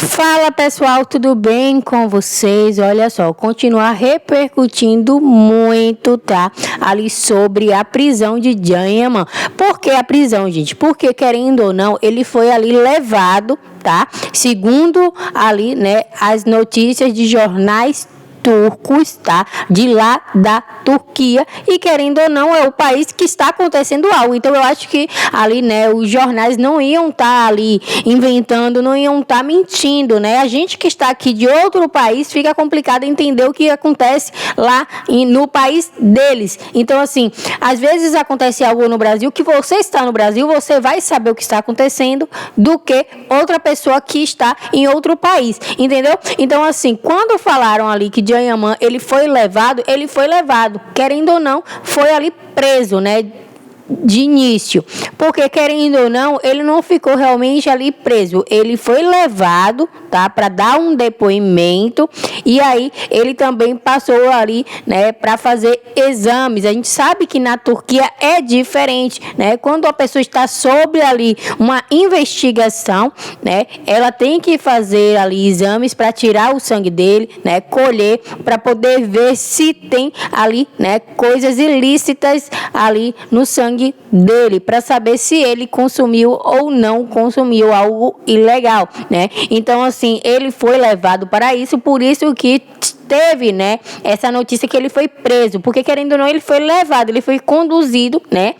Fala pessoal, tudo bem com vocês? Olha só, continuar repercutindo muito, tá? Ali sobre a prisão de Can Yaman. Por que a prisão, gente? Porque querendo ou não, ele foi ali levado, tá? Segundo ali, né, as notícias de jornais turcos, tá? De lá da Turquia, e querendo ou não, é o país que está acontecendo algo. Então eu acho que ali, né, os jornais não iam estar ali inventando, não iam estar mentindo, né? A gente que está aqui de outro país fica complicado entender o que acontece lá no país deles. Então assim, às vezes acontece algo no Brasil que você está no Brasil, você vai saber o que está acontecendo do que outra pessoa que está em outro país, entendeu? Então assim, quando falaram ali que Can Yaman, ele foi levado, querendo ou não, foi ali preso, né? De início, porque querendo ou não, ele não ficou realmente ali preso, ele foi levado, tá, para dar um depoimento, e aí ele também passou ali, né, para fazer exames. A gente sabe que na Turquia é diferente, né, quando a pessoa está sob ali uma investigação, né, ela tem que fazer ali exames para tirar o sangue dele, né, colher, para poder ver se tem ali, né, coisas ilícitas ali no sangue dele, para saber se ele consumiu ou não consumiu algo ilegal, né? Então assim, ele foi levado para isso, por isso que teve, né, essa notícia que ele foi preso, porque querendo ou não, ele foi levado, ele foi conduzido, né,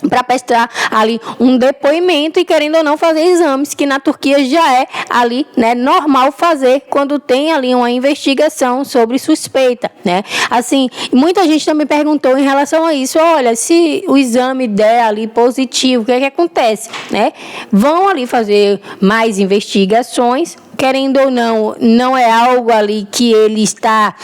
para prestar ali um depoimento e querendo ou não fazer exames, que na Turquia já é ali, né, normal fazer quando tem ali uma investigação sobre suspeita, né? Assim, muita gente também perguntou em relação a isso, olha, se o exame der ali positivo, o que é que acontece, né? Vão ali fazer mais investigações, querendo ou não, não é algo ali que ele está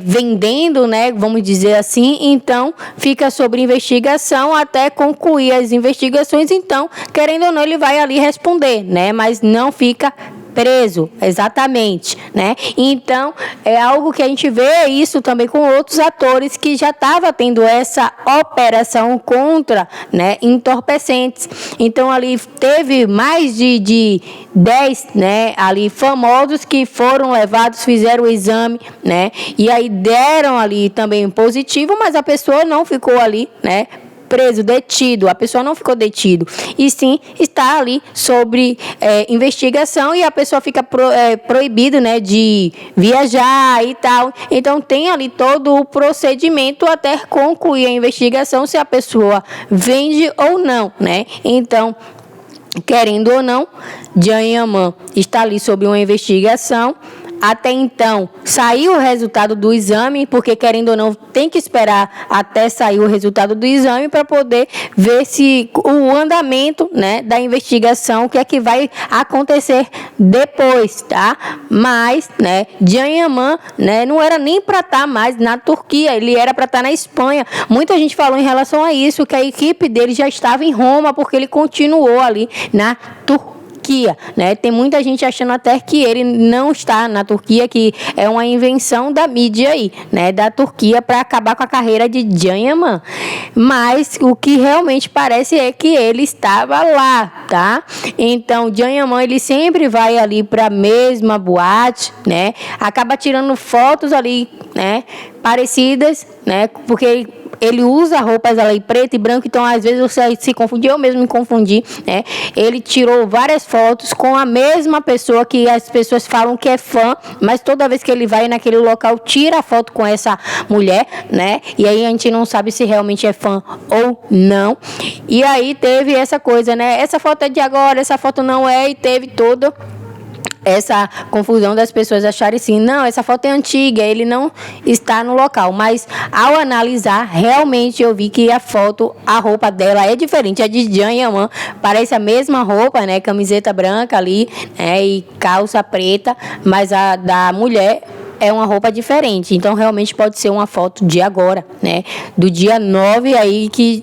vendendo, né? Vamos dizer assim. Então, fica sobre investigação até concluir as investigações. Então, querendo ou não, ele vai ali responder, né? Mas não fica preso, exatamente, né? Então, é algo que a gente vê isso também com outros atores que já estavam tendo essa operação contra, né, entorpecentes. Então, ali teve mais de 10, né, ali famosos que foram levados, fizeram o exame, né? E aí deram ali também positivo, mas a pessoa não ficou ali, né, preso, detido, a pessoa não ficou detido, e sim está ali sobre investigação, e a pessoa fica proibido, né, de viajar e tal. Então tem ali todo o procedimento até concluir a investigação, se a pessoa vende ou não, né? Então, querendo ou não, Can Yaman está ali sob uma investigação. Até então, saiu o resultado do exame, porque querendo ou não, tem que esperar até sair o resultado do exame para poder ver se o andamento, né, da investigação, o que é que vai acontecer depois, tá? Mas, né, Can Yaman, né, não era nem para estar mais na Turquia, ele era para estar na Espanha. Muita gente falou em relação a isso, que a equipe dele já estava em Roma, porque ele continuou ali na Turquia. Né? Tem muita gente achando até que ele não está na Turquia, que é uma invenção da mídia aí, né, da Turquia, para acabar com a carreira de Can Yaman. Mas o que realmente parece é que ele estava lá, tá? Então, Can Yaman, ele sempre vai ali para a mesma boate, né? Acaba tirando fotos ali, né, parecidas, né? Porque ele usa roupas ali preto e branco, então às vezes você se confunde, eu mesmo me confundi, né? Ele tirou várias fotos com a mesma pessoa que as pessoas falam que é fã, mas toda vez que ele vai naquele local, tira a foto com essa mulher, né? E aí a gente não sabe se realmente é fã ou não. E aí teve essa coisa, né? Essa foto é de agora, essa foto não é, e teve toda essa confusão das pessoas acharem assim, não, essa foto é antiga, ele não está no local. Mas ao analisar, realmente eu vi que a foto, a roupa dela é diferente. A de Can Yaman parece a mesma roupa, né, camiseta branca ali, né, e calça preta, mas a da mulher é uma roupa diferente. Então realmente pode ser uma foto de agora, né, do dia 9 aí, que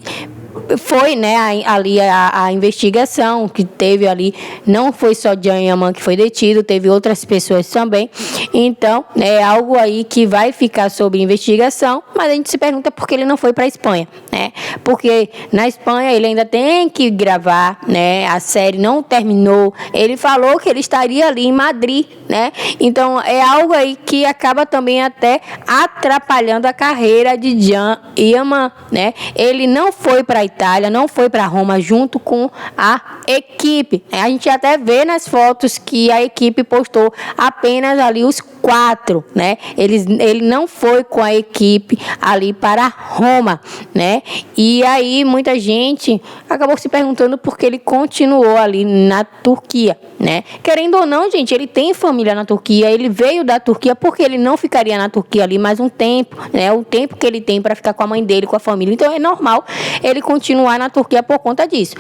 foi, né, ali a investigação que teve ali, não foi só Janyaman que foi detido, teve outras pessoas também. Então, é algo aí que vai ficar sob investigação, mas a gente se pergunta por que ele não foi para a Espanha, né? Porque na Espanha ele ainda tem que gravar, né? A série não terminou. Ele falou que ele estaria ali em Madrid, né? Então, é algo aí que acaba também até atrapalhando a carreira de Janyaman, né? Ele não foi para a Itália, não foi para Roma junto com a equipe. A gente até vê nas fotos que a equipe postou apenas ali os 4, né? Ele não foi com a equipe ali para Roma, né? E aí muita gente acabou se perguntando por que ele continuou ali na Turquia, né? Querendo ou não, gente, ele tem família na Turquia, ele veio da Turquia, porque ele não ficaria na Turquia ali mais um tempo, né? O tempo que ele tem para ficar com a mãe dele, com a família. Então é normal ele continuar na Turquia por conta disso.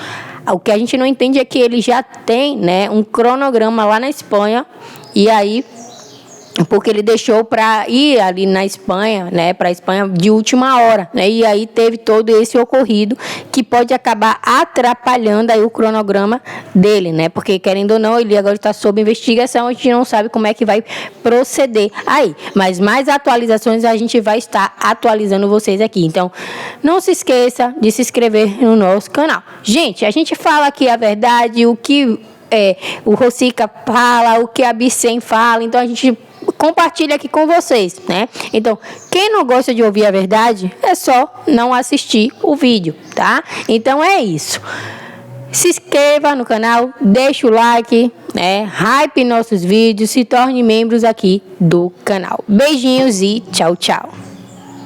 O que a gente não entende é que ele já tem, né, um cronograma lá na Espanha, e aí porque ele deixou para ir ali na Espanha, né, para a Espanha de última hora, né, e aí teve todo esse ocorrido que pode acabar atrapalhando aí o cronograma dele, né, porque querendo ou não, ele agora está sob investigação, a gente não sabe como é que vai proceder aí, mas mais atualizações a gente vai estar atualizando vocês aqui, então não se esqueça de se inscrever no nosso canal. Gente, a gente fala aqui a verdade, o que o Rosica fala, o que a Bicem fala, então a gente compartilha aqui com vocês, né? Então, quem não gosta de ouvir a verdade, é só não assistir o vídeo, tá? Então é isso. Se inscreva no canal, deixa o like, né? Hype nossos vídeos, se torne membros aqui do canal. Beijinhos e tchau, tchau.